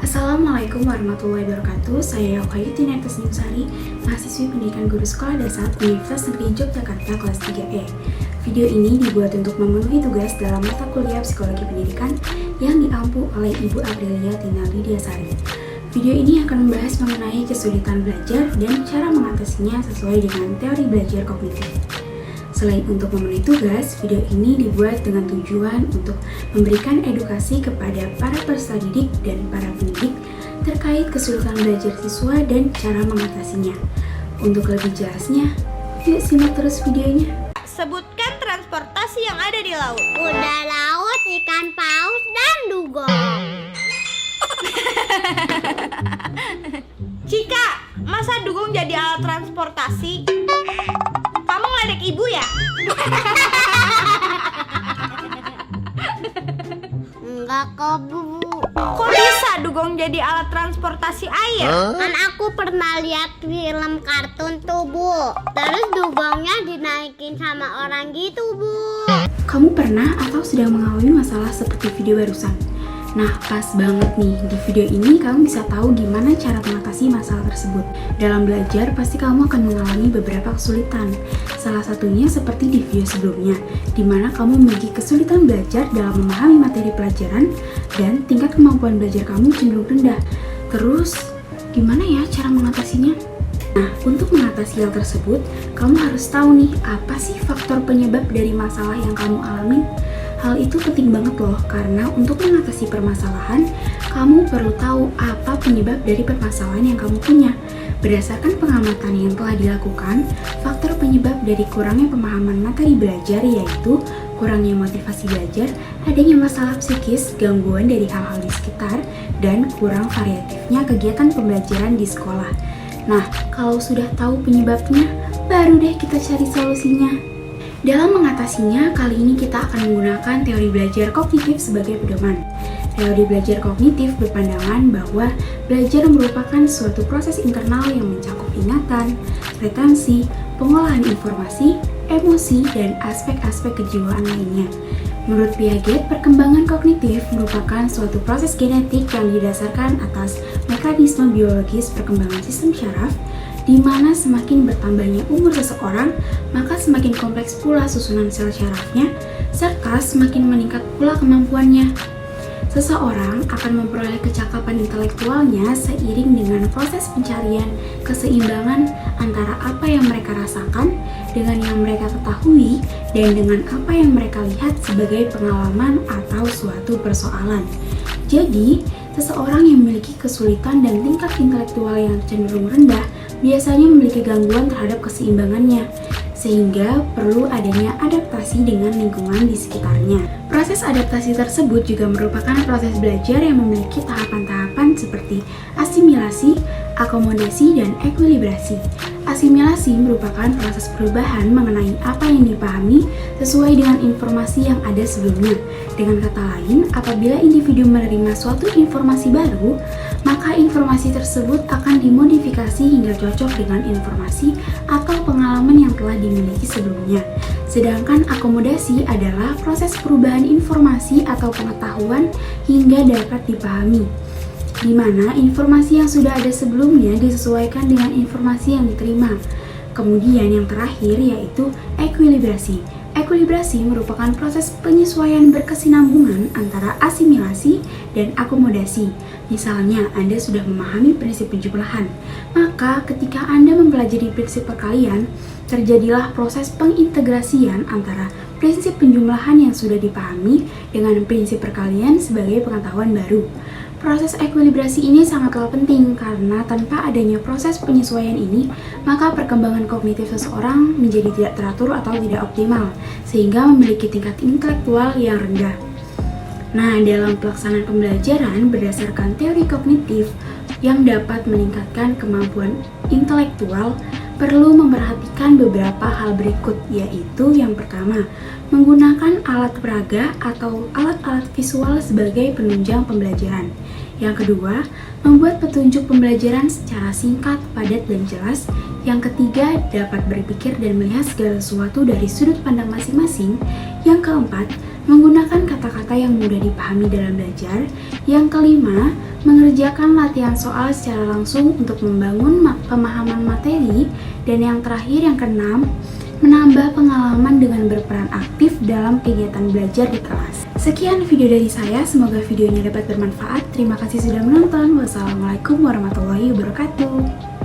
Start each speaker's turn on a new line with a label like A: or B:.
A: Assalamualaikum warahmatullahi wabarakatuh. Saya Yokoyuti Netes Nusari, mahasiswi pendidikan guru sekolah dasar Universitas Negeri Yogyakarta kelas 3E. Video ini dibuat untuk memenuhi tugas dalam mata kuliah psikologi pendidikan yang diampu oleh Ibu Aprilia Tina Lidiasari. Video ini akan membahas mengenai kesulitan belajar dan cara mengatasinya sesuai dengan teori belajar kognitif. Selain untuk memenuhi tugas, video ini dibuat dengan tujuan untuk memberikan edukasi kepada para peserta didik dan para pendidik terkait kesulitan belajar siswa dan cara mengatasinya. Untuk lebih jelasnya, yuk simak terus videonya.
B: Sebutkan transportasi yang ada di laut.
C: Kuda laut, ikan paus, dan dugong.
B: Cika, masa dugong jadi alat transportasi? Kamu ngeledek ibu ya?
C: Enggak kok, Bu.
B: Kok bisa dugong jadi alat transportasi air?
C: Kan aku pernah lihat film kartun tuh, Bu. Terus dugongnya dinaikin sama orang gitu, Bu.
A: Kamu pernah atau sedang mengalami masalah seperti video barusan? Nah, pas banget nih, di video ini kamu bisa tahu gimana cara mengatasi masalah tersebut. Dalam belajar, pasti kamu akan mengalami beberapa kesulitan. Salah satunya seperti di video sebelumnya, di mana kamu memiliki kesulitan belajar dalam memahami materi pelajaran dan tingkat kemampuan belajar kamu cenderung rendah. Terus, gimana ya cara mengatasinya? Nah, untuk mengatasi hal tersebut, kamu harus tahu nih, apa sih faktor penyebab dari masalah yang kamu alami? Hal itu penting banget loh, karena untuk mengatasi permasalahan, kamu perlu tahu apa penyebab dari permasalahan yang kamu punya. Berdasarkan pengamatan yang telah dilakukan, faktor penyebab dari kurangnya pemahaman materi belajar yaitu kurangnya motivasi belajar, adanya masalah psikis, gangguan dari hal-hal di sekitar, dan kurang variatifnya kegiatan pembelajaran di sekolah. Nah, kalau sudah tahu penyebabnya, baru deh kita cari solusinya. Dalam mengatasinya, kali ini kita akan menggunakan teori belajar kognitif sebagai pedoman. Teori belajar kognitif berpandangan bahwa belajar merupakan suatu proses internal yang mencakup ingatan, retensi, pengolahan informasi, emosi, dan aspek-aspek kejiwaan lainnya. Menurut Piaget, perkembangan kognitif merupakan suatu proses genetik yang didasarkan atas mekanisme biologis perkembangan sistem syaraf, di mana semakin bertambahnya umur seseorang, maka semakin kompleks pula susunan sel syarafnya, serta semakin meningkat pula kemampuannya. Seseorang akan memperoleh kecakapan intelektualnya seiring dengan proses pencarian keseimbangan antara apa yang mereka rasakan dengan yang mereka ketahui dan dengan apa yang mereka lihat sebagai pengalaman atau suatu persoalan. Jadi, seseorang yang memiliki kesulitan dan tingkat intelektual yang cenderung rendah biasanya memiliki gangguan terhadap keseimbangannya, sehingga perlu adanya adaptasi dengan lingkungan di sekitarnya. Proses adaptasi tersebut juga merupakan proses belajar yang memiliki tahapan-tahapan seperti asimilasi, akomodasi, dan ekuilibrasi. Asimilasi merupakan proses perubahan mengenai apa yang dipahami sesuai dengan informasi yang ada sebelumnya. Dengan kata lain, apabila individu menerima suatu informasi baru, maka informasi tersebut akan dimodifikasi hingga cocok dengan informasi atau pengalaman yang telah dimiliki sebelumnya. Sedangkan akomodasi adalah proses perubahan informasi atau pengetahuan hingga dapat dipahami, di mana informasi yang sudah ada sebelumnya disesuaikan dengan informasi yang diterima. Kemudian yang terakhir yaitu ekuilibrasi. Ekuilibrasi merupakan proses penyesuaian berkesinambungan antara asimilasi dan akomodasi. Misalnya, Anda sudah memahami prinsip penjumlahan, maka ketika Anda mempelajari prinsip perkalian, terjadilah proses pengintegrasian antara prinsip penjumlahan yang sudah dipahami dengan prinsip perkalian sebagai pengetahuan baru. Proses ekuilibrasi ini sangatlah penting karena tanpa adanya proses penyesuaian ini, maka perkembangan kognitif seseorang menjadi tidak teratur atau tidak optimal, sehingga memiliki tingkat intelektual yang rendah. Nah, dalam pelaksanaan pembelajaran berdasarkan teori kognitif yang dapat meningkatkan kemampuan intelektual, perlu memperhatikan beberapa hal berikut, yaitu yang pertama, menggunakan alat peraga atau alat-alat visual sebagai penunjang pembelajaran. Yang kedua, membuat petunjuk pembelajaran secara singkat, padat, dan jelas. Yang ketiga, dapat berpikir dan melihat segala sesuatu dari sudut pandang masing-masing. Yang keempat, menggunakan kata-kata yang mudah dipahami dalam belajar. Yang kelima, mengerjakan latihan soal secara langsung untuk membangun pemahaman materi. Dan yang terakhir, yang keenam, menambah pengalaman dengan berperan aktif dalam kegiatan belajar di kelas. Sekian video dari saya, semoga videonya dapat bermanfaat. Terima kasih sudah menonton. Wassalamualaikum warahmatullahi wabarakatuh.